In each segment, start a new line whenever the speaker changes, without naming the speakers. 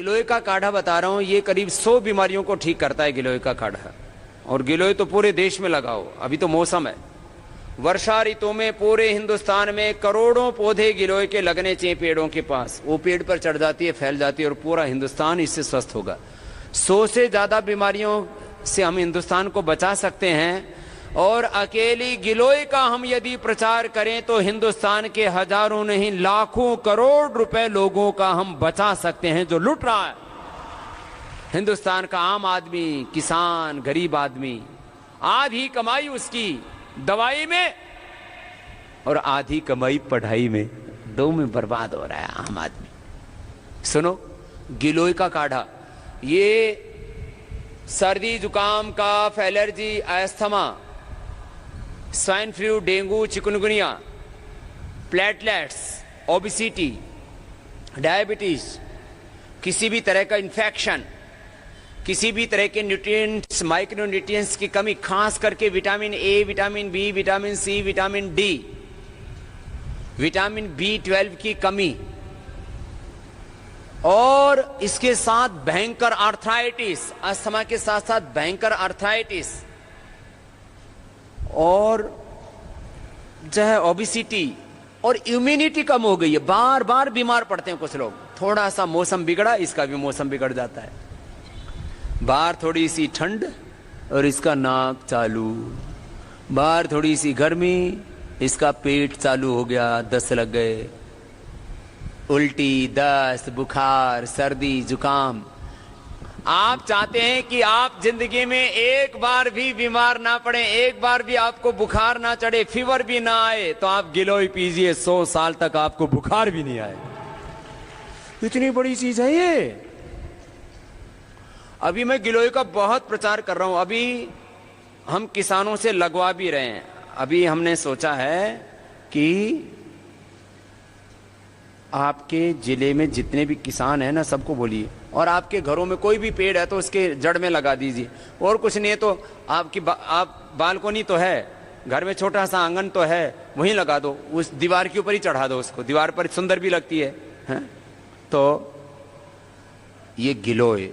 गिलोय का काढ़ा बता रहा हूं, ये करीब 100 बीमारियों को ठीक करता है गिलोय का काढ़ा। और गिलोय तो पूरे देश में लगाओ, अभी तो मौसम है। वर्षा ऋतु में पूरे हिंदुस्तान में करोड़ों पौधे गिलोय के लगने चाहिए पेड़ों के पास। वो पेड़ पर चढ़ जाती है, फैल जाती है और पूरा हिंदुस्तान इससे स्वस्थ होगा। 100 से ज्यादा बीमारियों से हम हिंदुस्तान को बचा सकते हैं। और अकेली गिलोय का हम यदि प्रचार करें तो हिंदुस्तान के हजारों नहीं लाखों करोड़ रुपए लोगों का हम बचा सकते हैं जो लूट रहा है। हिंदुस्तान का आम आदमी, किसान, गरीब आदमी, आधी कमाई उसकी दवाई में और आधी कमाई पढ़ाई में, दो में बर्बाद हो रहा है आम आदमी। सुनो, गिलोय का काढ़ा ये सर्दी जुकाम, cough, allergy, asthma, swine flu, dengue, chikungunya, platelets, obesity, diabetes, किसी भी तरह का इंफेक्शन, किसी भी तरह के न्यूट्रिएंट्स, माइक्रो न्यूट्रिएंट्स की कमी, खास करके vitamin A, vitamin B, vitamin C, vitamin D, vitamin B12 की कमी, और इसके साथ भयंकर आर्थराइटिस, अस्थमा के साथ साथ भयंकर आर्थराइटिस, और जो है ओबेसिटी, और इम्यूनिटी कम हो गई है। बार बार बीमार पड़ते हैं कुछ लोग। थोड़ा सा मौसम बिगड़ा, इसका भी मौसम बिगड़ जाता है। बाहर थोड़ी सी ठंड और इसका नाक चालू, बाहर थोड़ी सी गर्मी, इसका पेट चालू हो गया, दस्त लग गए, उल्टी, दस्त, बुखार, सर्दी, जुकाम। आप चाहते हैं कि आप जिंदगी में एक बार भी बीमार ना पड़े, एक बार भी आपको बुखार ना चढ़े, फीवर भी ना आए, तो आप गिलोय पीजिए, 100 साल तक आपको बुखार भी नहीं आए। इतनी बड़ी चीज है ये। अभी मैं गिलोय का बहुत प्रचार कर रहा हूं। अभी हम किसानों से लगवा भी रहे हैं। अभी हमने सोचा है कि आपके जिले में जितने भी किसान हैं ना, सबको बोलिए, और आपके घरों में कोई भी पेड़ है तो उसके जड़ में लगा दीजिए। और कुछ नहीं है तो आप बालकोनी तो है, घर में छोटा सा आंगन तो है, वहीं लगा दो, उस दीवार के ऊपर ही चढ़ा दो उसको। दीवार पर सुंदर भी लगती है? तो ये गिलोय,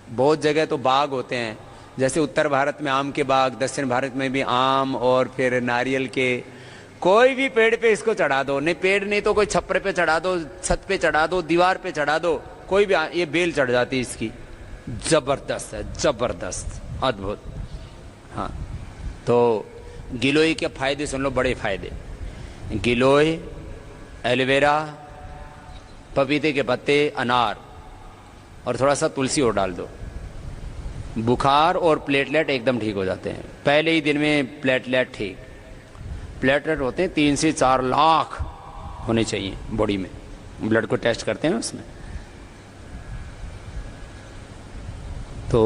बहुत जगह तो बाग होते हैं, जैसे उत्तर भारत में आम के बाग, दक्षिण भारत में भी आम और फिर नारियल के। कोई भी पेड़ पे इसको चढ़ा दो, नहीं पेड़ नहीं तो कोई छप्पर पे चढ़ा दो, छत पे चढ़ा दो, दीवार पे चढ़ा दो, कोई भी, ये बेल चढ़ जाती है इसकी। जबरदस्त है, जबरदस्त, अद्भुत। हाँ, तो गिलोय के फायदे सुन लो, बड़े फायदे। गिलोय, एलोवेरा, पपीते के पत्ते, अनार और थोड़ा सा तुलसी और डाल दो, बुखार और प्लेटलेट एकदम ठीक हो जाते हैं। पहले ही दिन में प्लेटलेट ठीक। प्लेटलेट होते हैं 3 से 4 लाख होने चाहिए बॉडी में। ब्लड को टेस्ट करते हैं उसमें। तो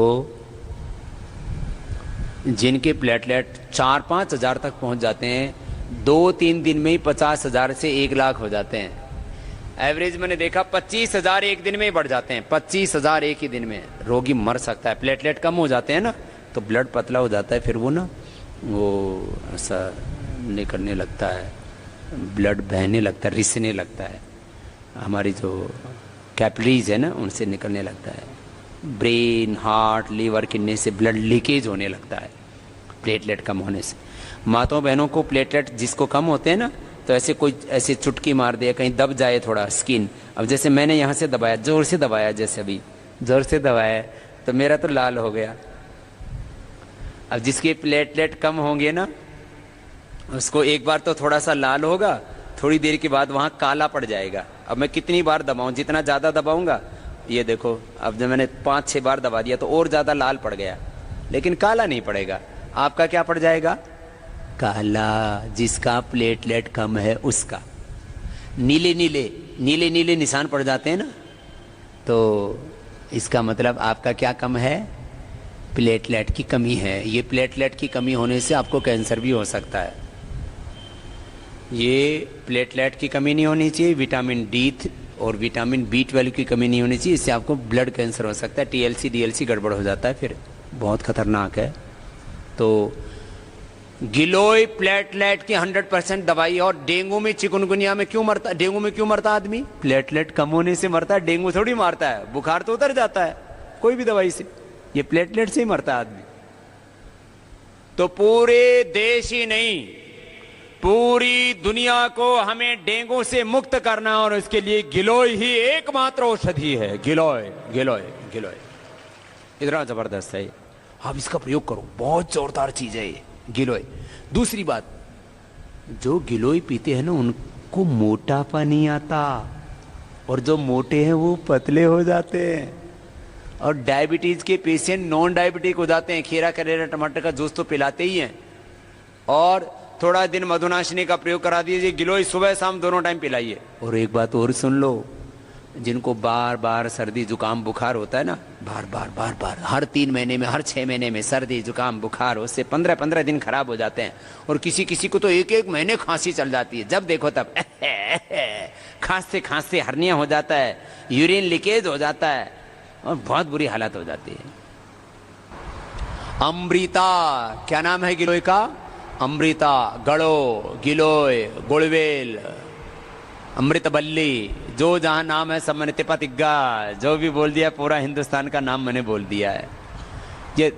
जिनके प्लेटलेट 4-5 हजार तक पहुंच जाते हैं, 2-3 दिन में ही 50,000 से 1 लाख हो जाते हैं। एवरेज मैंने देखा 25,000 एक दिन में ही बढ़ जाते हैं। 25,000 एक ही दिन में। रोगी मर सकता है। प्लेटलेट कम हो जाते हैं ना, तो ब्लड पतला हो जाता है, फिर वो ना वो ऐसा निकलने लगता है, ब्लड बहने लगता है, रिसने लगता है, हमारी जो कैपिलरीज है ना उनसे निकलने लगता है। ब्रेन, हार्ट, लीवर, किडनी से ब्लड लीकेज होने लगता है प्लेटलेट कम होने से। माताओं बहनों को प्लेटलेट जिसको कम होते हैं ना, तो ऐसे कोई ऐसे चुटकी मार दे, कहीं दब जाए थोड़ा स्किन। अब जैसे मैंने यहाँ से दबाया, जोर से दबाया, जैसे अभी जोर से दबाया तो मेरा तो लाल हो गया। अब जिसके प्लेटलेट कम होंगे ना, उसको एक बार तो थोड़ा सा लाल होगा, थोड़ी देर के बाद वहाँ काला पड़ जाएगा। अब मैं कितनी बार दबाऊं, जितना ज़्यादा दबाऊंगा, ये देखो अब जब मैंने 5-6 बार दबा दिया तो और ज़्यादा लाल पड़ गया, लेकिन काला नहीं पड़ेगा। आपका क्या पड़ जाएगा? काला। जिसका प्लेटलेट कम है उसका नीले नीले निशान पड़ जाते हैं ना, तो इसका मतलब आपका क्या कम है? प्लेटलेट की कमी है। ये प्लेटलेट की कमी होने से आपको कैंसर भी हो सकता है। ये प्लेटलेट की कमी नहीं होनी चाहिए, विटामिन डी और विटामिन B12 की कमी नहीं होनी चाहिए, इससे आपको ब्लड कैंसर हो सकता है। TLC DLC गड़बड़ हो जाता है, फिर बहुत खतरनाक है। तो गिलोय प्लेटलेट की 100% दवाई। और डेंगू में, चिकनगुनिया में क्यों मरता, डेंगू में क्यों मरता आदमी? प्लेटलेट कम होने से मरता है। डेंगू थोड़ी मारता है, बुखार तो उतर जाता है कोई भी दवाई से, ये प्लेटलेट से ही मरता है आदमी। तो पूरे देश ही नहीं, पूरी दुनिया को हमें डेंगू से मुक्त करना, और इसके लिए गिलोय ही एकमात्र औषधि है। गिलोय गिलोय गिलोय इतना जबरदस्त है, आप इसका प्रयोग करो, बहुत जोरदार चीज है ये गिलोय। दूसरी बात, जो गिलोय पीते हैं ना उनको मोटापा नहीं आता, और जो मोटे हैं वो पतले हो जाते हैं। और डायबिटीज के पेशेंट नॉन डायबिटिक हो जाते हैं। खीरा करेला टमाटर का जूस तो पिलाते ही हैं, और थोड़ा दिन मधुनाशिनी का प्रयोग करा दीजिए। गिलोय सुबह शाम दोनों टाइम पिलाइए। और एक बात और सुन लो, जिनको बार बार सर्दी जुकाम बुखार होता है ना, बार बार बार बार हर 3 महीने में, हर 6 महीने में सर्दी जुकाम बुखार, उससे 15-15 दिन खराब हो जाते हैं। और किसी किसी को तो 1-1 महीने खांसी चल जाती है, जब देखो तब खांसते खांसते हर्निया हो जाता है, यूरिन लीकेज हो जाता है, और बहुत बुरी हालत हो जाती है। अमृता, क्या नाम है गिलोय का? अमृता, गड़ो, गिलोय, गुड़वेल, अमृतबल्ली, जो जहां नाम है सब मैंने तिप्पा, जो भी बोल दिया, पूरा हिंदुस्तान का नाम मैंने बोल दिया है। ये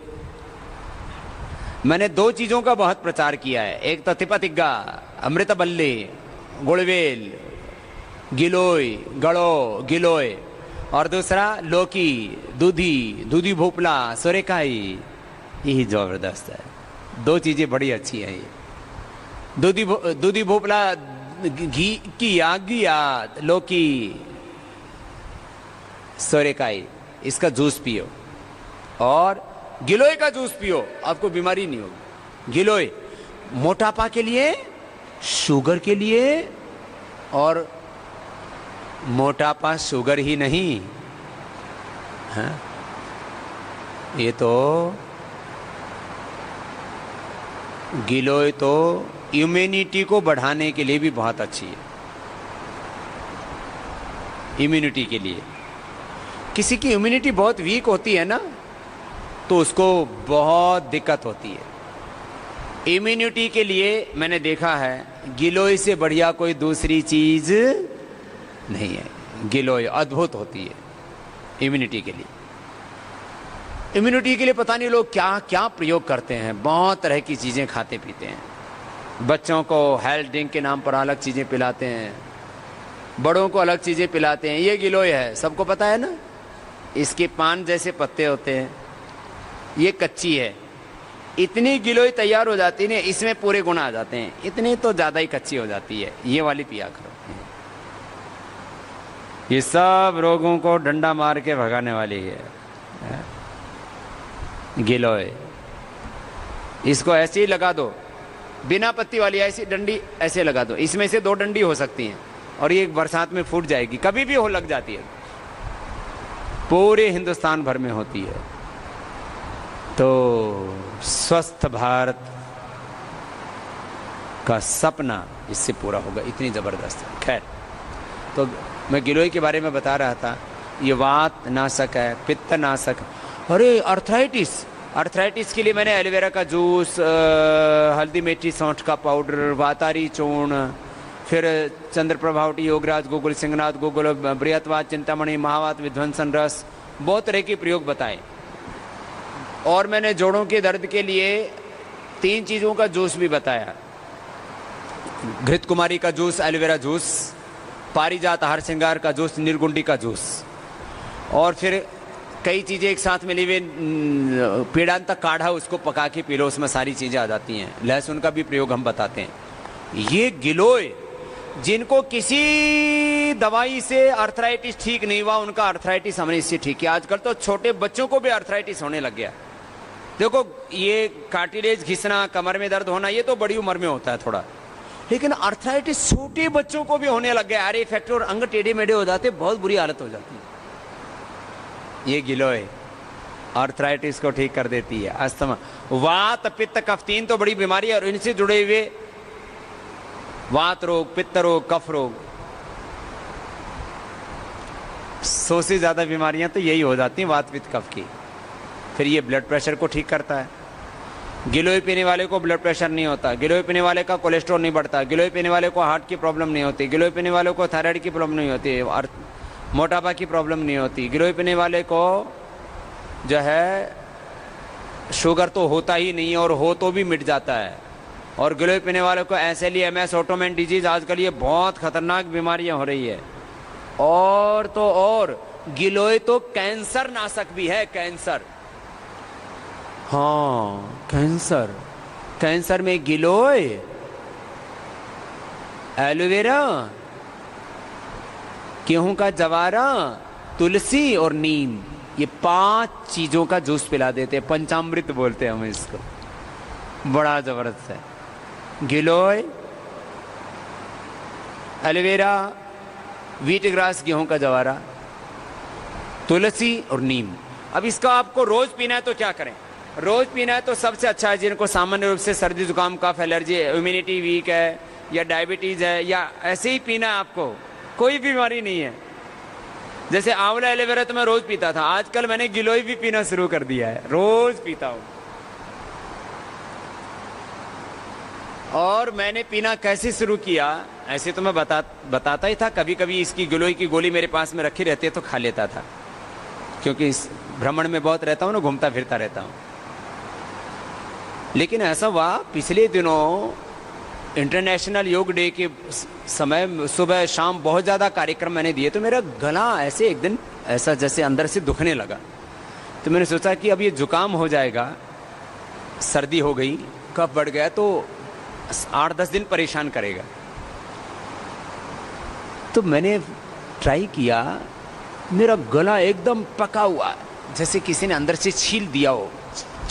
मैंने 2 चीजों का बहुत प्रचार किया है, एक तो तिप्पा, अमृतबल्ली, गुड़वेल, गिलोय, गड़ो, गिलोय, और दूसरा लौकी, दूधी भोपला, सोरेकाई। यही जबरदस्त है, 2 चीजें बड़ी अच्छी है ये। दूधी भोपला, घी की याद, लौकी, सोरेकाई, इसका जूस पियो, और गिलोय का जूस पियो, आपको बीमारी नहीं होगी। गिलोय मोटापा के लिए, शुगर के लिए, और मोटापा शुगर ही नहीं, हाँ? ये तो गिलोय तो इम्यूनिटी को बढ़ाने के लिए भी बहुत अच्छी है। इम्यूनिटी के लिए, किसी की इम्यूनिटी बहुत वीक होती है ना, तो उसको बहुत दिक्कत होती है। इम्यूनिटी के लिए मैंने देखा है गिलोय से बढ़िया कोई दूसरी चीज नहीं है। गिलोय अद्भुत होती है इम्यूनिटी के लिए। इम्यूनिटी के लिए पता नहीं लोग क्या क्या प्रयोग करते हैं, बहुत तरह की चीजें खाते पीते हैं। बच्चों को हेल्थ ड्रिंक के नाम पर अलग चीजें पिलाते हैं, बड़ों को अलग चीजें पिलाते हैं। ये गिलोय है, सबको पता है ना, इसके पान जैसे पत्ते होते हैं, ये कच्ची है। इतनी गिलोय तैयार हो जाती है, इसमें पूरे गुण आ जाते हैं, इतनी तो ज्यादा ही कच्ची हो जाती है। ये वाली पिया करो, ये सब रोगों को डंडा मार के भगाने वाली है गिलोय। इसको ऐसे ही लगा दो, बिना पत्ती वाली ऐसी डंडी ऐसे लगा दो, इसमें से 2 डंडी हो सकती हैं, और ये बरसात में फूट जाएगी, कभी भी हो लग जाती है, पूरे हिंदुस्तान भर में होती है। तो स्वस्थ भारत का सपना इससे पूरा होगा, इतनी जबरदस्त है। खैर, तो मैं गिलोय के बारे में बता रहा था, ये वात नाशक है, पित्त नाशक। अरे अर्थराइटिस के लिए मैंने एलोवेरा का जूस, हल्दी मेथी सौंठ का पाउडर, वातारी चूर्ण, फिर चंद्रप्रभावटी, योगराज, गुगुल, सिंहनाथ, गुगुल, बृहत्वात, चिंतामणि, महावात, विध्वंसन रस, बहुत तरह के प्रयोग बताए। और मैंने जोड़ों के दर्द के लिए 3 चीज़ों का जूस भी बताया, घृत कुमारी का जूस, एलोवेरा जूस, पारिजात हर श्रृंगार का जूस, निर्गुंडी का जूस, और फिर कई चीज़ें एक साथ मिली हुई, पीड़ांत काढ़ा, उसको पका के पी लो, उसमें सारी चीज़ें आ जाती हैं। लहसुन का भी प्रयोग हम बताते हैं। ये गिलोय, जिनको किसी दवाई से अर्थराइटिस ठीक नहीं हुआ, उनका अर्थराइटिस हमने इससे ठीक किया। आजकल तो छोटे बच्चों को भी अर्थराइटिस होने लग गया। देखो, ये कार्टिलेज घिसना, कमर में दर्द होना, ये तो बड़ी उम्र में होता है थोड़ा, लेकिन अर्थराइटिस छोटे बच्चों को भी होने लग गया। आरे फैक्टर और अंग टेढ़े मेढ़े हो जाते, बहुत बुरी हालत हो जाती है। ये गिलोय अर्थराइटिस को ठीक कर देती है। अस्थमा, वात, पित्त, कफ, 3 तो बड़ी बीमारी है, और इनसे जुड़े हुए वात रोग, पित्त रोग, कफ रोग, 100 से ज्यादा बीमारियां तो यही हो जाती हैं वात पित्त कफ की। फिर ये ब्लड प्रेशर को ठीक करता है। गिलोय पीने वाले को ब्लड प्रेशर नहीं होता, गिलोय पीने वाले का कोलेस्ट्रॉल नहीं बढ़ता, गिलोय पीने वाले को हार्ट की प्रॉब्लम नहीं होती, गिलोय पीने वाले को थायराइड की प्रॉब्लम नहीं होती और मोटापा की प्रॉब्लम नहीं होती, गिलोय पीने वाले को जो है शुगर तो होता ही नहीं और हो तो भी मिट जाता है। और गिलोय पीने वाले को SLE-MS ऑटोमेन डिजीज आजकल ये बहुत खतरनाक बीमारियां हो रही है। और तो और गिलोय तो कैंसर नाशक भी है, कैंसर। हाँ कैंसर, कैंसर में गिलोय, एलोवेरा, गेहूं का जवारा, तुलसी और नीम, ये 5 चीजों का जूस पिला देते हैं। पंचामृत बोलते हैं हम इसको, बड़ा जबरदस्त है। गिलोय, एलोवेरा, व्हीट ग्रास गेहूं का जवारा, तुलसी और नीम। अब इसका आपको रोज पीना है तो क्या करें? रोज पीना है तो सबसे अच्छा है जिनको सामान्य रूप से सर्दी जुकाम कफ एलर्जी, इम्यूनिटी वीक है या डायबिटीज है या ऐसे ही पीना है आपको, कोई बीमारी नहीं है। जैसे आंवला एलोवेरा तो मैं रोज पीता था, आजकल मैंने गिलोय भी पीना शुरू कर दिया है, रोज पीता हूं। और मैंने पीना कैसे शुरू किया, ऐसे तो मैं बताता ही था, कभी कभी इसकी गिलोय की गोली मेरे पास में रखी रहती है तो खा लेता था, क्योंकि इस भ्रमण में बहुत रहता हूं ना, घूमता फिरता रहता हूं। लेकिन ऐसा हुआ पिछले दिनों इंटरनेशनल योग डे के समय सुबह शाम बहुत ज़्यादा कार्यक्रम मैंने दिए, तो मेरा गला ऐसे एक दिन ऐसा जैसे अंदर से दुखने लगा। तो मैंने सोचा कि अब ये जुकाम हो जाएगा, सर्दी हो गई, कफ बढ़ गया तो 8-10 दिन परेशान करेगा। तो मैंने ट्राई किया, मेरा गला एकदम पका हुआ, जैसे किसी ने अंदर से छील दिया हो,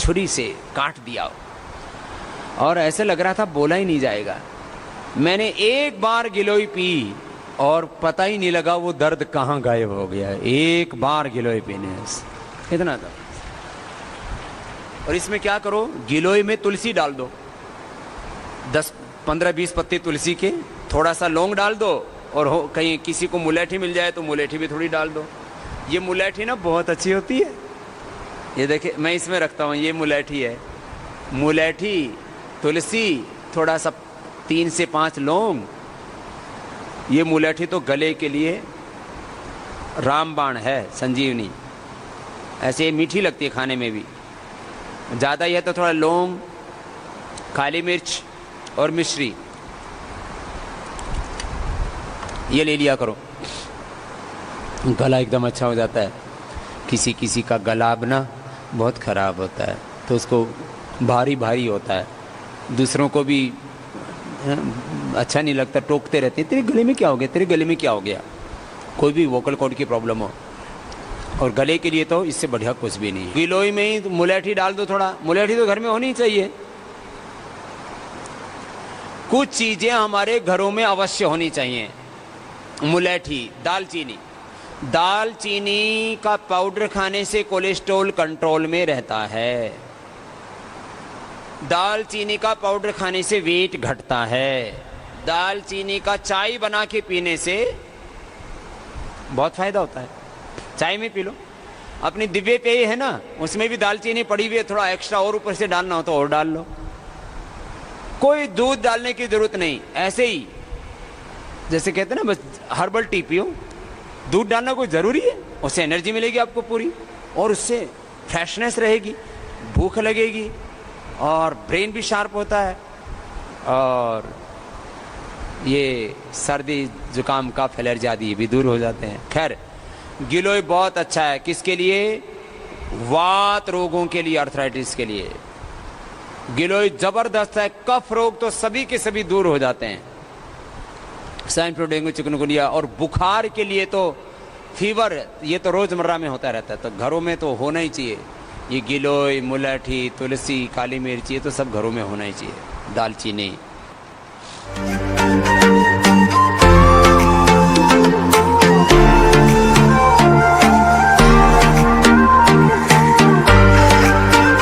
छुरी से काट दिया हो, और ऐसे लग रहा था बोला ही नहीं जाएगा। मैंने एक बार गिलोय पी और पता ही नहीं लगा वो दर्द कहाँ गायब हो गया। एक बार गिलोय पीने से इतना था। और इसमें क्या करो, गिलोय में तुलसी डाल दो, 10-15-20 पत्ते तुलसी के, थोड़ा सा लौंग डाल दो, और हो कहीं किसी को मुलेठी मिल जाए तो मुलेठी भी थोड़ी डाल दो। ये मुलेठी ना बहुत अच्छी होती है, ये देखिए मैं इसमें रखता हूँ, ये मुलेठी है। मुलेठी, तुलसी, थोड़ा सा 3 से 5 लौंग। ये मुलेठी तो गले के लिए रामबाण है, संजीवनी। ऐसे मीठी लगती है खाने में भी, ज़्यादा ही है तो थोड़ा लौंग, काली मिर्च और मिश्री, ये ले लिया करो, गला एकदम अच्छा हो जाता है। किसी किसी का गला ना बहुत ख़राब होता है तो उसको भारी भारी होता है, दूसरों को भी अच्छा नहीं लगता, टोकते रहते हैं, तेरे गले में क्या हो गया, तेरे गले में क्या हो गया। कोई भी वोकल कॉर्ड की प्रॉब्लम हो, और गले के लिए तो इससे बढ़िया कुछ भी नहीं है। गिलोय में ही मुलेठी डाल दो, थोड़ा मुलेठी तो घर में होनी चाहिए। कुछ चीज़ें हमारे घरों में अवश्य होनी चाहिए। मुलेठी, दालचीनी, दालचीनी का पाउडर खाने से कोलेस्ट्रॉल कंट्रोल में रहता है। दालचीनी का पाउडर खाने से वेट घटता है। दालचीनी का चाय बना के पीने से बहुत फायदा होता है, चाय में पी लो। अपनी दिव्य पेय है ना, उसमें भी दालचीनी पड़ी हुई है, थोड़ा एक्स्ट्रा और ऊपर से डालना हो तो और डाल लो। कोई दूध डालने की जरूरत नहीं, ऐसे ही जैसे कहते हैं ना, बस हर्बल टी पियो, दूध डालना कोई जरूरी है? उससे एनर्जी मिलेगी आपको पूरी, और उससे फ्रेशनेस रहेगी, भूख लगेगी, और ब्रेन भी शार्प होता है, और ये सर्दी जुकाम कफ एलर्जी आदि भी दूर हो जाते हैं। खैर, गिलोय बहुत अच्छा है, किसके लिए? वात रोगों के लिए, अर्थराइटिस के लिए गिलोय जबरदस्त है। कफ रोग तो सभी के सभी दूर हो जाते हैं, स्वाइन फ्लू, डेंगू, चिकनगुनिया। और बुखार के लिए तो फीवर, ये तो रोजमर्रा में होता रहता है, तो घरों में तो होना ही चाहिए। ये गिलोय, मुलेठी, तुलसी, काली मिर्च, ये तो सब घरों में होना ही चाहिए। दालचीनी,